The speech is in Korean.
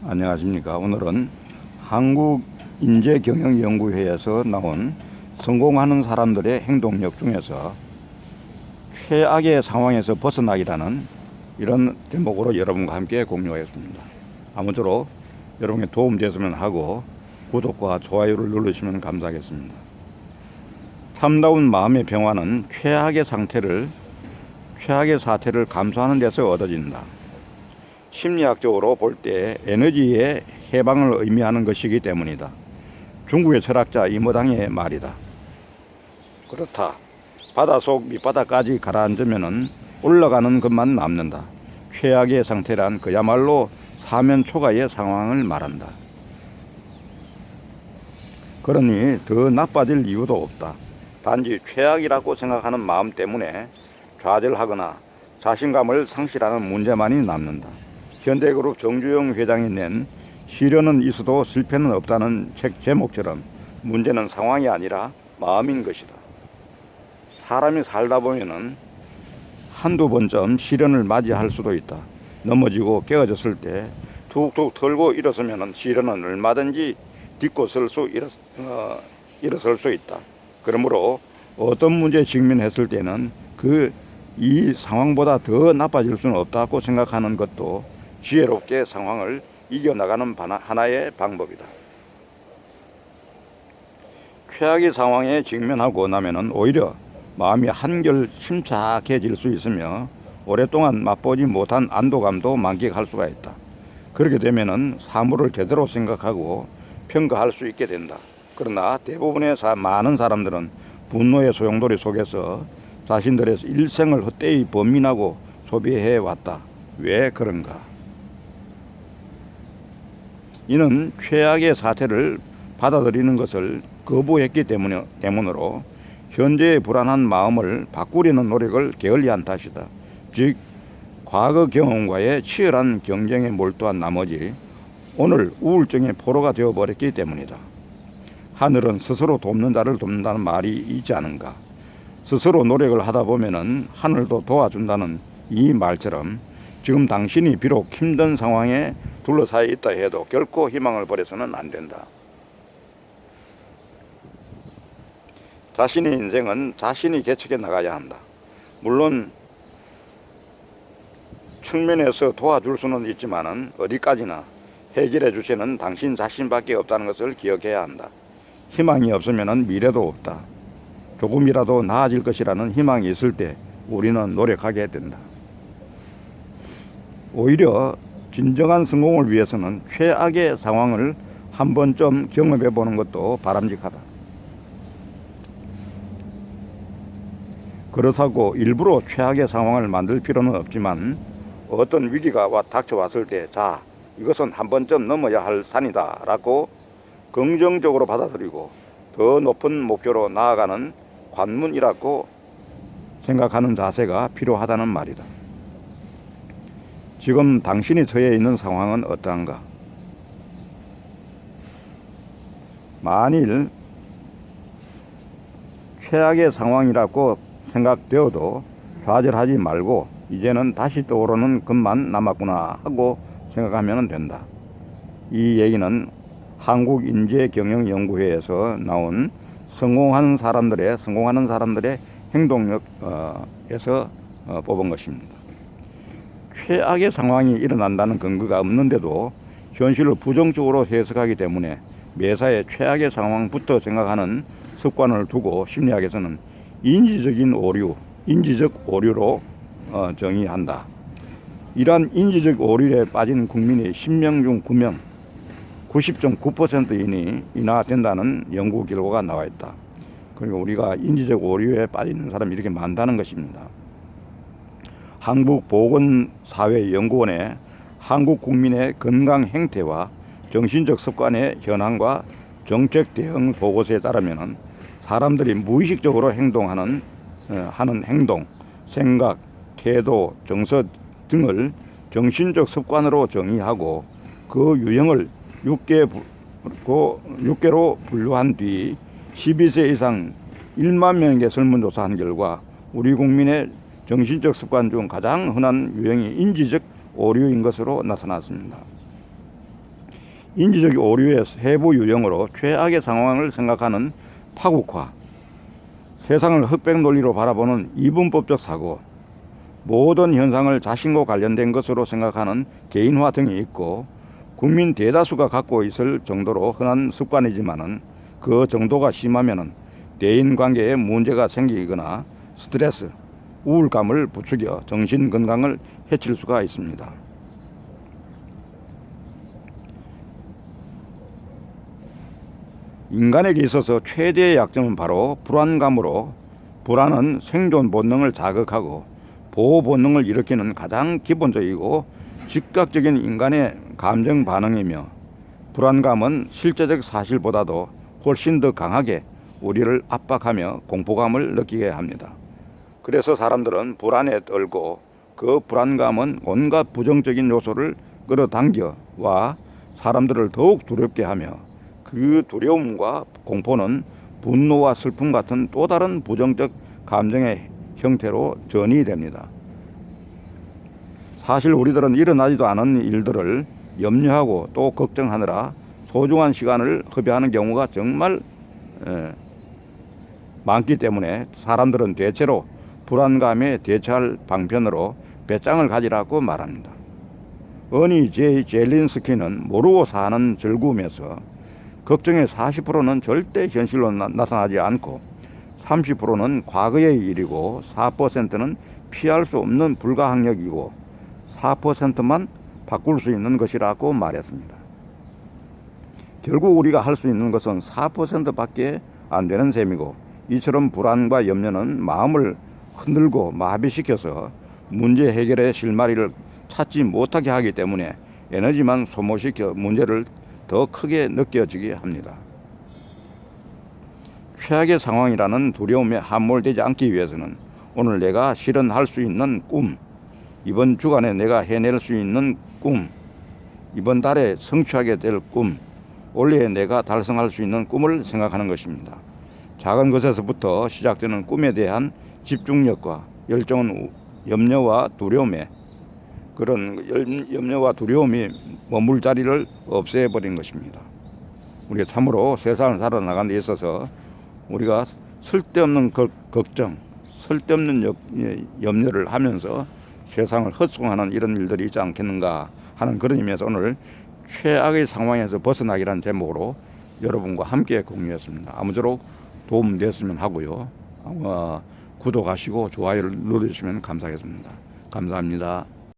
안녕하십니까. 오늘은 한국인재경영연구회에서 나온 성공하는 사람들의 행동력 중에서 최악의 상황에서 벗어나기라는 이런 제목으로 여러분과 함께 공유하겠습니다. 아무쪼록 여러분께 도움되었으면 하고 구독과 좋아요를 누르시면 감사하겠습니다. 참다운 마음의 평화는 최악의 사태를 감수하는 데서 얻어진다. 심리학적으로 볼 때 에너지의 해방을 의미하는 것이기 때문이다. 중국의 철학자 이모당의 말이다. 그렇다. 바닷속 밑바닥까지 가라앉으면 올라가는 것만 남는다. 최악의 상태란 그야말로 사면초가의 상황을 말한다. 그러니 더 나빠질 이유도 없다. 단지 최악이라고 생각하는 마음 때문에 좌절하거나 자신감을 상실하는 문제만이 남는다. 현대그룹 정주영 회장이 낸 시련은 있어도 실패는 없다는 책 제목처럼 문제는 상황이 아니라 마음인 것이다. 사람이 살다 보면은 한두 번쯤 시련을 맞이할 수도 있다. 넘어지고 깨어졌을 때 툭툭 털고 일어서면은 시련은 얼마든지 딛고 일어설 수 있다. 그러므로 어떤 문제에 직면했을 때는 이 상황보다 더 나빠질 수는 없다고 생각하는 것도 지혜롭게 상황을 이겨나가는 하나의 방법이다. 최악의 상황에 직면하고 나면은 오히려 마음이 한결 침착해질 수 있으며 오랫동안 맛보지 못한 안도감도 만끽할 수가 있다. 그렇게 되면은 사물을 제대로 생각하고 평가할 수 있게 된다. 그러나 대부분의 많은 사람들은 분노의 소용돌이 속에서 자신들의 일생을 헛되이 범민하고 소비해 왔다. 왜 그런가? 이는 최악의 사태를 받아들이는 것을 거부했기 때문으로 현재의 불안한 마음을 바꾸려는 노력을 게을리한 탓이다. 즉 과거 경험과의 치열한 경쟁에 몰두한 나머지 오늘 우울증의 포로가 되어버렸기 때문이다. 하늘은 스스로 돕는 자를 돕는다는 말이 있지 않은가? 스스로 노력을 하다 보면은 하늘도 도와준다는 이 말처럼 지금 당신이 비록 힘든 상황에 둘러싸여 있다 해도 결코 희망을 버려서는 안 된다. 자신의 인생은 자신이 개척해 나가야 한다. 물론 측면에서 도와줄 수는 있지만은 어디까지나 해결의 주체는 당신 자신밖에 없다는 것을 기억해야 한다. 희망이 없으면은 미래도 없다. 조금이라도 나아질 것이라는 희망이 있을 때 우리는 노력하게 된다. 오히려 진정한 성공을 위해서는 최악의 상황을 한 번쯤 경험해 보는 것도 바람직하다. 그렇다고 일부러 최악의 상황을 만들 필요는 없지만 어떤 위기가 닥쳐왔을 때 이것은 한 번쯤 넘어야 할 산이다 라고 긍정적으로 받아들이고 더 높은 목표로 나아가는 관문이라고 생각하는 자세가 필요하다는 말이다. 지금 당신이 처해 있는 상황은 어떠한가? 만일 최악의 상황이라고 생각되어도 좌절하지 말고 이제는 다시 떠오르는 것만 남았구나 하고 생각하면 된다. 이 얘기는 한국인재경영연구회에서 나온 성공하는 사람들의 행동력에서 뽑은 것입니다. 최악의 상황이 일어난다는 근거가 없는데도 현실을 부정적으로 해석하기 때문에 매사에 최악의 상황부터 생각하는 습관을 두고 심리학에서는 인지적 오류로 정의한다. 이러한 인지적 오류에 빠진 국민이 10명 중 9명, 90.9%인이 인하된다는 연구 결과가 나와 있다. 그리고 우리가 인지적 오류에 빠지는 사람이 이렇게 많다는 것입니다. 한국보건사회연구원의 한국 국민의 건강 행태와 정신적 습관의 현황과 정책 대응 보고서에 따르면 사람들이 무의식적으로 하는 행동, 생각, 태도, 정서 등을 정신적 습관으로 정의하고 그 유형을 6개로 분류한 뒤 12세 이상 1만 명에게 설문조사한 결과 우리 국민의 정신적 습관 중 가장 흔한 유형이 인지적 오류인 것으로 나타났습니다. 인지적 오류의 세부 유형으로 최악의 상황을 생각하는 파국화, 세상을 흑백 논리로 바라보는 이분법적 사고, 모든 현상을 자신과 관련된 것으로 생각하는 개인화 등이 있고, 국민 대다수가 갖고 있을 정도로 흔한 습관이지만은 그 정도가 심하면은 대인관계에 문제가 생기거나 스트레스, 우울감을 부추겨 정신 건강을 해칠 수가 있습니다. 인간에게 있어서 최대의 약점은 바로 불안감으로, 불안은 생존 본능을 자극하고 보호 본능을 일으키는 가장 기본적이고 즉각적인 인간의 감정 반응이며, 불안감은 실제적 사실보다도 훨씬 더 강하게 우리를 압박하며 공포감을 느끼게 합니다. 그래서 사람들은 불안에 떨고 그 불안감은 온갖 부정적인 요소를 끌어당겨 와 사람들을 더욱 두렵게 하며, 그 두려움과 공포는 분노와 슬픔 같은 또 다른 부정적 감정의 형태로 전이 됩니다. 사실 우리들은 일어나지도 않은 일들을 염려하고 또 걱정하느라 소중한 시간을 허비하는 경우가 정말 많기 때문에 사람들은 대체로 불안감에 대처할 방편으로 배짱을 가지라고 말합니다. 어니 제이 젤린스키는 모르고 사는 즐거움에서 걱정의 40%는 절대 현실로 나타나지 않고 30%는 과거의 일이고 4%는 피할 수 없는 불가항력이고 4%만 바꿀 수 있는 것이라고 말했습니다. 결국 우리가 할 수 있는 것은 4%밖에 안 되는 셈이고, 이처럼 불안과 염려는 마음을 흔들고 마비시켜서 문제 해결의 실마리를 찾지 못하게 하기 때문에 에너지만 소모시켜 문제를 더 크게 느껴지게 합니다. 최악의 상황이라는 두려움에 함몰되지 않기 위해서는 오늘 내가 실현할 수 있는 꿈, 이번 주간에 내가 해낼 수 있는 꿈, 이번 달에 성취하게 될 꿈, 올해 내가 달성할 수 있는 꿈을 생각하는 것입니다. 작은 것에서부터 시작되는 꿈에 대한 집중력과 열정은 염려와 두려움이 머물 자리를 없애버린 것입니다. 우리가 참으로 세상을 살아나가는 데 있어서 우리가 쓸데없는 걱정, 쓸데없는 염려를 하면서 세상을 헛송하는 이런 일들이 있지 않겠는가 하는 그런 의미에서 오늘 최악의 상황에서 벗어나기라는 제목으로 여러분과 함께 공유했습니다. 아무쪼록 도움됐으면 하고요. 구독하시고 좋아요를 눌러주시면 감사하겠습니다. 감사합니다.